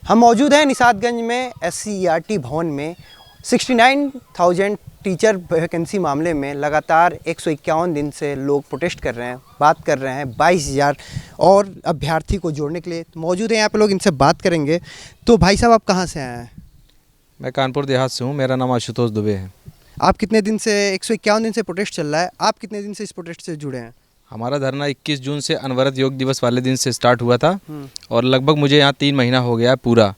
हम मौजूद हैं निषादगंज में SCERT भवन में 69,000 टीचर वैकेंसी मामले में लगातार 151 दिन से लोग प्रोटेस्ट कर रहे हैं, बात कर रहे हैं 22,000 और अभ्यर्थी को जोड़ने के लिए। तो मौजूद हैं यहाँ पे लोग, इनसे बात करेंगे। तो भाई साहब, आप कहाँ से आए हैं? मैं कानपुर देहात से हूँ। मेरा नाम आशुतोष दुबे है। आप कितने दिन से 151 दिन से प्रोटेस्ट चल रहा है, आप कितने दिन से इस प्रोटेस्ट से जुड़े हैं? हमारा धरना 21 जून से अनवरत योग दिवस वाले दिन से स्टार्ट हुआ था और लगभग मुझे यहाँ 3 महीना हो गया पूरा।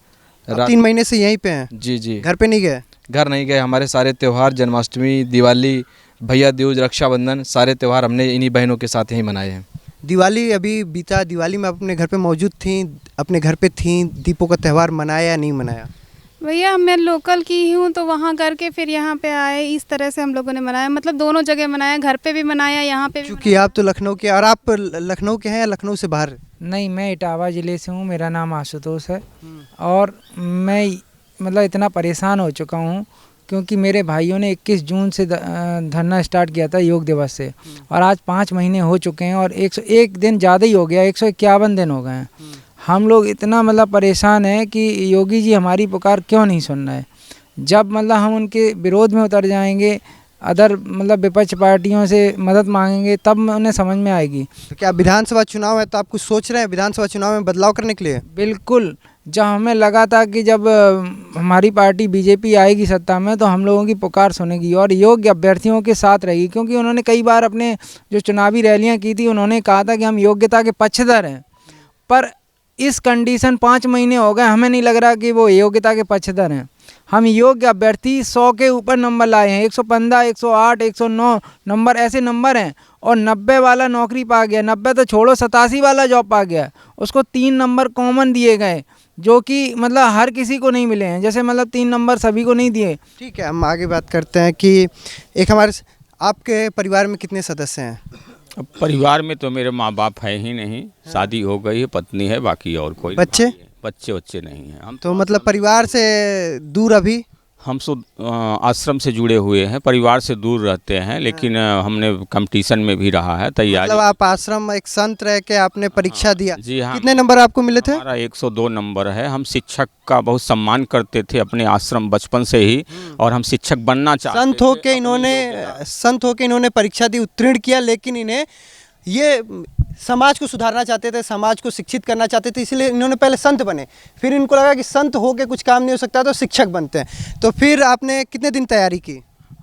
3 महीने से यहीं पे हैं? जी जी। घर पे नहीं गए? घर नहीं गए। हमारे सारे त्यौहार, जन्माष्टमी, दिवाली, भैया दूज, रक्षाबंधन, सारे त्यौहार हमने इन्हीं बहनों के साथ ही मनाए हैं। दिवाली अभी बीता, दिवाली में अपने घर पे मौजूद थी, अपने घर पे थी, दीपों का त्यौहार मनाया या नहीं मनाया? भैया मैं लोकल की ही हूँ, तो वहाँ करके फिर यहाँ पे आए। इस तरह से हम लोगों ने मनाया, मतलब दोनों जगह मनाया, घर पे भी मनाया, यहाँ पे भी। क्योंकि आप तो लखनऊ के, और आप लखनऊ के हैं या लखनऊ से बाहर? नहीं, मैं इटावा ज़िले से हूँ। मेरा नाम आशुतोष है और मैं मतलब इतना परेशान हो चुका हूँ क्योंकि मेरे भाइयों ने 21 जून से धरना स्टार्ट किया था योग दिवस से, और आज 5 महीने हो चुके हैं और 101 दिन ज़्यादा ही हो गया, 151 दिन हो गए हैं। हम लोग इतना मतलब परेशान हैं कि योगी जी हमारी पुकार क्यों नहीं सुन रहे। जब मतलब हम उनके विरोध में उतर जाएंगे, अदर मतलब विपक्ष पार्टियों से मदद मांगेंगे, तब उन्हें समझ में आएगी। तो क्या विधानसभा चुनाव है, तो आप कुछ सोच रहे हैं विधानसभा चुनाव में बदलाव करने के लिए? बिल्कुल। जब हमें लगा था कि जब हमारी पार्टी बीजेपी आएगी सत्ता में तो हम लोगों की पुकार सुनेगी और योग्य अभ्यर्थियों के साथ रहेगी, क्योंकि उन्होंने कई बार अपने जो चुनावी रैलियां की थी, उन्होंने कहा था कि हम योग्यता के पक्षधर हैं। पर इस कंडीशन 5 महीने हो गए, हमें नहीं लग रहा कि वो योग्यता के पक्षधर हैं। हम योग्य अभ्यर्थी 100 के ऊपर नंबर लाए हैं, 115, 108, 109 नंबर ऐसे नंबर हैं, और 90 वाला नौकरी पा गया। 90 तो छोड़ो, 87 वाला जॉब पा गया। उसको 3 नंबर कॉमन दिए गए, जो कि मतलब हर किसी को नहीं मिले हैं। जैसे मतलब 3 नंबर सभी को नहीं दिए। ठीक है, हम आगे बात करते हैं कि एक हमारे आपके परिवार में कितने सदस्य हैं? अब परिवार में तो मेरे माँ बाप है ही नहीं, शादी हो गई है, पत्नी है, बाकी और कोई बच्चे? बच्चे नहीं हैं। हम तो मतलब परिवार से दूर अभी? हम आश्रम से जुड़े हुए हैं, परिवार से दूर रहते हैं, लेकिन हमने कंपटीशन में भी रहा है, तैयारी। मतलब आप आश्रम एक संत रह के आपने परीक्षा दिया? जी हाँ। कितने नंबर आपको मिले थे? हमारा 102 नंबर है। हम शिक्षक का बहुत सम्मान करते थे अपने आश्रम बचपन से ही, और हम शिक्षक बनना चाहते थे। संत होके इन्होंने परीक्षा दी, उत्तीर्ण किया, लेकिन इन्हें ये समाज को सुधारना चाहते थे, समाज को शिक्षित करना चाहते थे, इसलिए इन्होंने पहले संत बने। फिर इनको लगा कि संत होके कुछ काम नहीं हो सकता, तो शिक्षक बनते हैं। तो फिर आपने कितने दिन तैयारी की?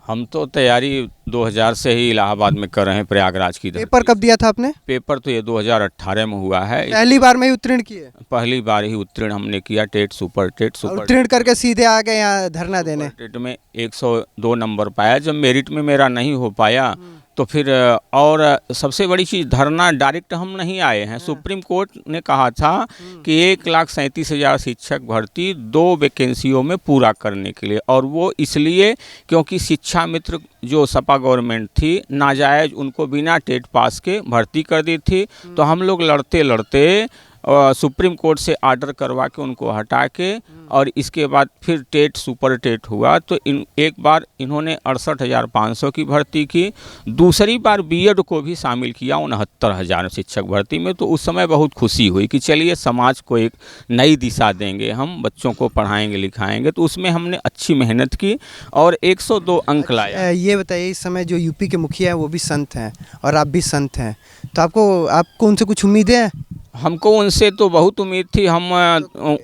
हम तो तैयारी 2000 से ही इलाहाबाद में कर रहे हैं, प्रयागराज की। पेपर कब दिया था आपने? पेपर तो ये 2018 में हुआ है। पहली बार में ही उत्तीर्ण किए? पहली बार ही उत्तीर्ण हमने किया, टेट सुपर उत्तीर्ण करके सीधे आ गए यहाँ धरना देने? टेट में 102 नंबर पाया। जब मेरिट में मेरा नहीं हो पाया तो फिर, और सबसे बड़ी चीज़, धरना डायरेक्ट हम नहीं आए हैं। सुप्रीम कोर्ट ने कहा था कि 1,37,000 शिक्षक भर्ती 2 वैकेंसियों में पूरा करने के लिए, और वो इसलिए क्योंकि शिक्षा मित्र जो सपा गवर्नमेंट थी, नाजायज़ उनको बिना टेट पास के भर्ती कर दी थी। तो हम लोग लड़ते लड़ते सुप्रीम कोर्ट से आर्डर करवा के उनको हटा के, और इसके बाद फिर टेट सुपर टेट हुआ। तो एक बार इन्होंने 68,500 की भर्ती की, दूसरी बार बीएड को भी शामिल किया 69,000 शिक्षक भर्ती में। तो उस समय बहुत खुशी हुई कि चलिए समाज को एक नई दिशा देंगे, हम बच्चों को पढ़ाएंगे लिखाएंगे। तो उसमें हमने अच्छी मेहनत की और 102 अंक लाया। ये बताइए, इस समय जो यूपी के मुखिया हैं वो भी संत हैं और आप भी संत हैं, तो आपको उनसे कुछ उम्मीदें हैं? हमको उनसे तो बहुत उम्मीद थी। हम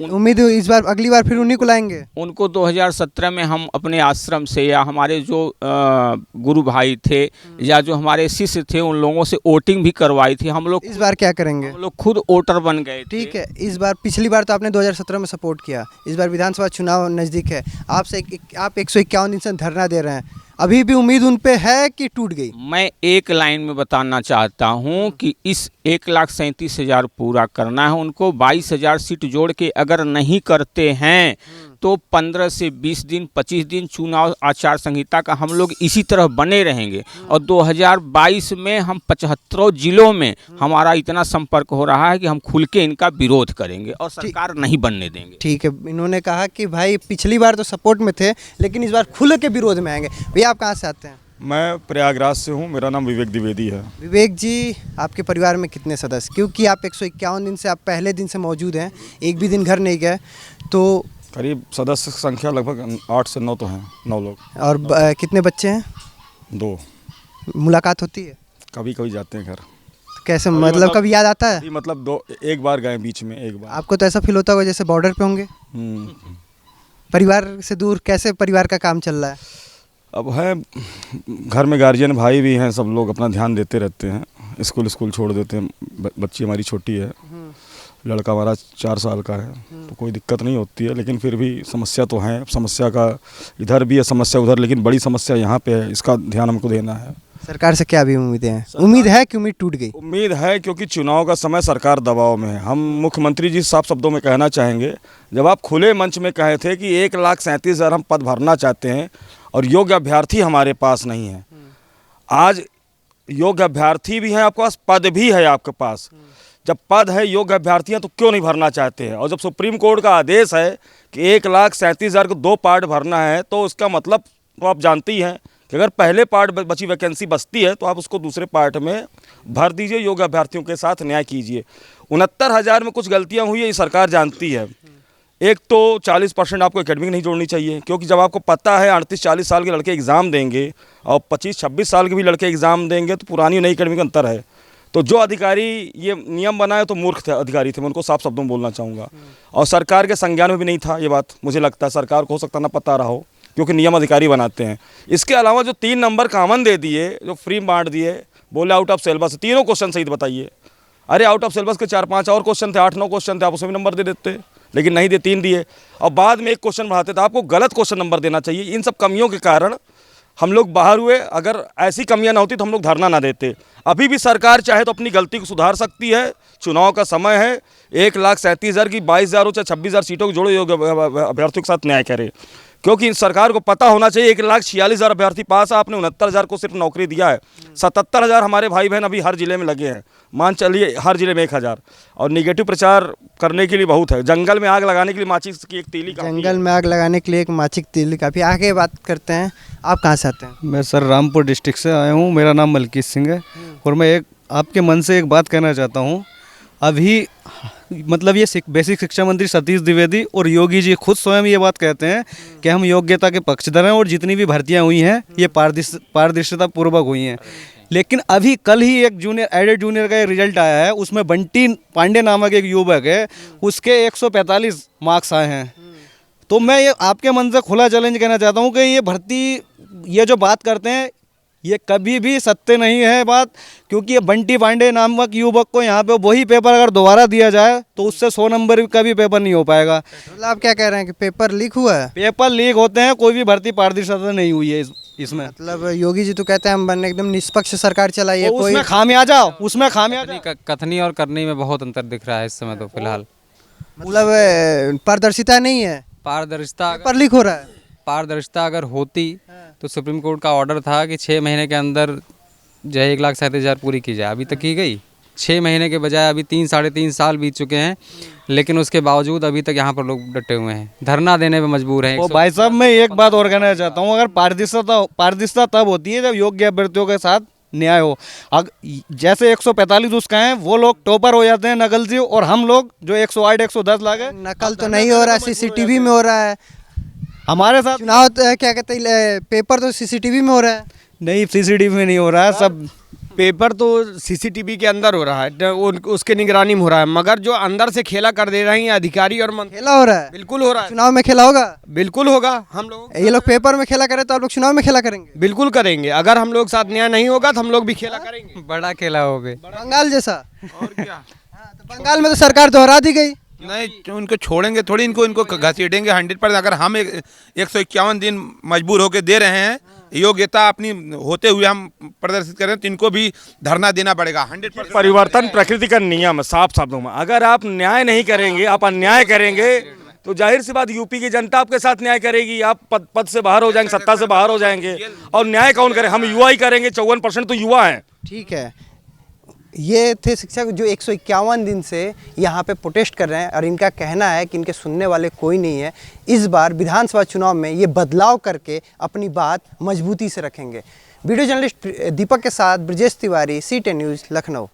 उम्मीद इस बार, अगली बार फिर उन्हीं को लाएंगे? उनको 2017 में हम अपने आश्रम से, या हमारे जो गुरु भाई थे या जो हमारे शिष्य थे, उन लोगों से वोटिंग भी करवाई थी। हम लोग इस बार क्या करेंगे? हम लोग खुद वोटर बन गए थे। ठीक है, इस बार, पिछली बार तो आपने 2017 में सपोर्ट किया, इस बार विधानसभा चुनाव नज़दीक है, आप 151 दिन से धरना दे रहे हैं, अभी भी उम्मीद उन पे है कि टूट गई? मैं एक लाइन में बताना चाहता हूं कि इस 1,37,000 पूरा करना है उनको। 22,000 सीट जोड़ के अगर नहीं करते हैं तो 15 से 20 दिन, 25 दिन चुनाव आचार संहिता का हम लोग इसी तरह बने रहेंगे। और 2022 में हम 75 जिलों में हमारा इतना संपर्क हो रहा है कि हम खुल के इनका विरोध करेंगे और सरकार नहीं बनने देंगे। ठीक है, इन्होंने कहा कि भाई पिछली बार तो सपोर्ट में थे, लेकिन इस बार खुल के विरोध में आएंगे। भैया, आप कहाँ से आते हैं? मैं प्रयागराज से हूँ, मेरा नाम विवेक द्विवेदी है। विवेक जी, आपके परिवार में कितने सदस्य, क्योंकि आप 151 दिन से, आप पहले दिन से मौजूद हैं, एक भी दिन घर नहीं गए, तो करीब सदस्य संख्या लगभग 8 से 9 तो हैं, 9 लोग। और कितने बच्चे हैं? 2। मुलाकात होती है? कभी कभी जाते हैं घर। तो कैसे, मतलब कभी याद आता है? मतलब 2 एक बार गए बीच में, एक बार। आपको तो ऐसा फील होता होगा जैसे बॉर्डर पे होंगे? परिवार से दूर, कैसे परिवार का काम चल रहा है? अब है, घर में गार्जियन भाई भी हैं, सब लोग अपना ध्यान देते रहते हैं। स्कूल छोड़ देते हैं, बच्ची हमारी छोटी है, लड़का हमारा 4 साल का है, तो कोई दिक्कत नहीं होती है। लेकिन फिर भी समस्या तो है, समस्या का इधर भी है, समस्या उधर, लेकिन बड़ी समस्या यहाँ पे है, इसका ध्यान हमको देना है। सरकार से क्या भी उम्मीदें हैं? उम्मीद है कि उम्मीद टूट गई? उम्मीद है, क्योंकि चुनाव का समय, सरकार दबाव में है। हम मुख्यमंत्री जी साफ शब्दों में कहना चाहेंगे, जब आप खुले मंच में कहे थे कि 1,37,000 हम पद भरना चाहते हैं और योग्य अभ्यर्थी हमारे पास नहीं है, आज योग्य अभ्यर्थी भी हैं आपके पास, पद भी है आपके पास। जब पद है, योग्य अभ्यर्थी हैं, तो क्यों नहीं भरना चाहते हैं? और जब सुप्रीम कोर्ट का आदेश है कि 1,37,000 को 2 पार्ट भरना है, तो उसका मतलब तो आप जानती हैं कि अगर पहले पार्ट बची वैकेंसी बचती है तो आप उसको दूसरे पार्ट में भर दीजिए, योग्य अभ्यर्थियों के साथ न्याय कीजिए। 69,000 में कुछ गलतियाँ हुई है, ये सरकार जानती है। एक तो 40% आपको एकेडमिक नहीं जोड़नी चाहिए, क्योंकि जब आपको पता है 38-40 साल के लड़के एग्ज़ाम देंगे और 25-26 साल के भी लड़के एग्ज़ाम देंगे, तो पुरानी और नई एकेडमिक अंतर है। तो जो अधिकारी ये नियम बनाए तो मूर्ख थे, अधिकारी थे, मैं उनको साफ शब्दों में बोलना चाहूँगा। और सरकार के संज्ञान में भी नहीं था ये बात, मुझे लगता है सरकार को हो सकता ना पता रहा हो, क्योंकि नियम अधिकारी बनाते हैं। इसके अलावा जो 3 नंबर कॉमन दे दिए, जो फ्री बांट दिए, बोले आउट ऑफ सिलेबस, तीनों क्वेश्चन सही बताइए। अरे आउट ऑफ सिलेबस के 4-5 और क्वेश्चन थे, 8-9 क्वेश्चन थे, आप उसमें भी नंबर दे देते, लेकिन नहीं दे, 3 दिए। और बाद में एक क्वेश्चन बढ़ाते थे, आपको गलत क्वेश्चन नंबर देना चाहिए। इन सब कमियों के कारण हम लोग बाहर हुए। अगर ऐसी कमियां ना होती तो हम लोग धरना ना देते। अभी भी सरकार चाहे तो अपनी गलती को सुधार सकती है, चुनाव का समय है। 1,37,000 की 22,000 हो चाहे 26,000 सीटों को जोड़ो, योग्य अभ्यर्थियों के साथ न्याय करे, क्योंकि सरकार को पता होना चाहिए 1,46,000 अभ्यर्थी पास है, आपने 69,000 को सिर्फ नौकरी दिया है। 77,000 हमारे भाई बहन अभी हर जिले में लगे हैं, मान चलिए हर जिले में 1,000। और निगेटिव प्रचार करने के लिए बहुत है, जंगल में आग लगाने के लिए माचिस की एक तीली काफ़ी है। जंगल में आग लगाने के लिए एक माचिस तीली काफ़ी। आगे बात करते हैं, आप कहाँ से आते हैं? मैं सर रामपुर डिस्ट्रिक्ट से आया हूँ, मेरा नाम मलकीत सिंह है। और मैं एक आपके मन से एक बात कहना चाहता हूँ। अभी मतलब ये बेसिक शिक्षा मंत्री सतीश द्विवेदी और योगी जी खुद स्वयं ये बात कहते हैं कि हम योग्यता के पक्षधर हैं और जितनी भी भर्तियां हुई हैं ये पारदर्शिता पूर्वक हुई हैं। लेकिन अभी कल ही एक एडेड जूनियर का एक रिजल्ट आया है, उसमें बंटी पांडे नामक एक युवक है, उसके 145 मार्क्स आए हैं। तो मैं ये आपके मन से खुला चैलेंज कहना चाहता हूँ कि ये भर्ती, ये जो बात करते हैं, ये कभी भी सत्य नहीं है बात, क्योंकि ये बंटी पांडे नामक युवक को यहाँ पे वही पेपर अगर दोबारा दिया जाए तो उससे 100 नंबर का भी पेपर नहीं हो पाएगा। मतलब आप क्या कह रहे हैं कि पेपर लीक हुआ है? पेपर लीक होते हैं, कोई भी भर्ती पारदर्शिता नहीं हुई है इसमें। मतलब योगी जी तो कहते हैं हम बनने एकदम निष्पक्ष सरकार चलाइए, कोई उसमें खामियाजा, उसमें खामियाजा। कथनी और करनी में बहुत अंतर दिख रहा है इस समय तो फिलहाल। मतलब पारदर्शिता नहीं है, पारदर्शिता पेपर लीक हो रहा है। पारदर्शिता अगर होती तो सुप्रीम कोर्ट का ऑर्डर था कि 6 महीने के अंदर जो है 1,37,000 पूरी की जाए, अभी तक की गई। 6 महीने के बजाय अभी 3-3.5 साल बीत चुके हैं, लेकिन उसके बावजूद अभी तक यहाँ पर लोग डटे हुए हैं, धरना देने में मजबूर हैं। भाई साहब, मैं एक बात और कहना चाहता हूँ, अगर पारदर्शिता तब होती है जब योग्य अभ्यर्थियों के साथ न्याय हो। जैसे 145 उसका है, वो लोग टॉपर हो जाते हैं नकल से, और हम लोग जो 108 110 लागे। नकल तो नहीं हो रहा है, CCTV में हो रहा है हमारे साथ। चुनाव क्या कहते हैं, पेपर तो CCTV में हो रहा है। नहीं, CCTV में नहीं हो रहा है, सब पेपर तो CCTV के अंदर हो रहा है, उसके निगरानी में हो रहा है, मगर जो अंदर से खेला कर दे रहे हैं अधिकारी और खेला हो रहा है। बिल्कुल हो रहा है। चुनाव में खेला होगा? बिल्कुल होगा। हम लोग, ये लोग पेपर में खेला करें तो आप लोग चुनाव में खेला करेंगे? बिल्कुल करेंगे। अगर हम लोग साथ न्याय नहीं होगा तो हम लोग भी खेला करेंगे, बड़ा खेला होगा, बंगाल जैसा। और क्या। तो बंगाल में तो सरकार दोहरा दी गई। नहीं, उनको छोड़ेंगे थोड़ी, इनको घसीटेंगे 100%। अगर हम 151 दिन मजबूर होकर दे रहे हैं, योग्यता अपनी होते हुए हम प्रदर्शित करें, तो इनको भी धरना देना पड़ेगा 100%। परिवर्तन प्रकृति का नियम है, साफ शब्दों में। अगर आप न्याय नहीं करेंगे, आप अन्याय करेंगे, तो जाहिर सी बात यूपी की जनता आपके साथ न्याय करेगी। आप पद से बाहर हो जाएंगे, सत्ता से बाहर हो जाएंगे, और न्याय कौन करे? हम युवा ही करेंगे। 54% तो युवा हैं। ठीक है, ये थे शिक्षक जो 151 दिन से यहाँ पे प्रोटेस्ट कर रहे हैं, और इनका कहना है कि इनके सुनने वाले कोई नहीं है। इस बार विधानसभा चुनाव में ये बदलाव करके अपनी बात मजबूती से रखेंगे। वीडियो जर्नलिस्ट दीपक के साथ ब्रजेश तिवारी, C10 न्यूज़, लखनऊ।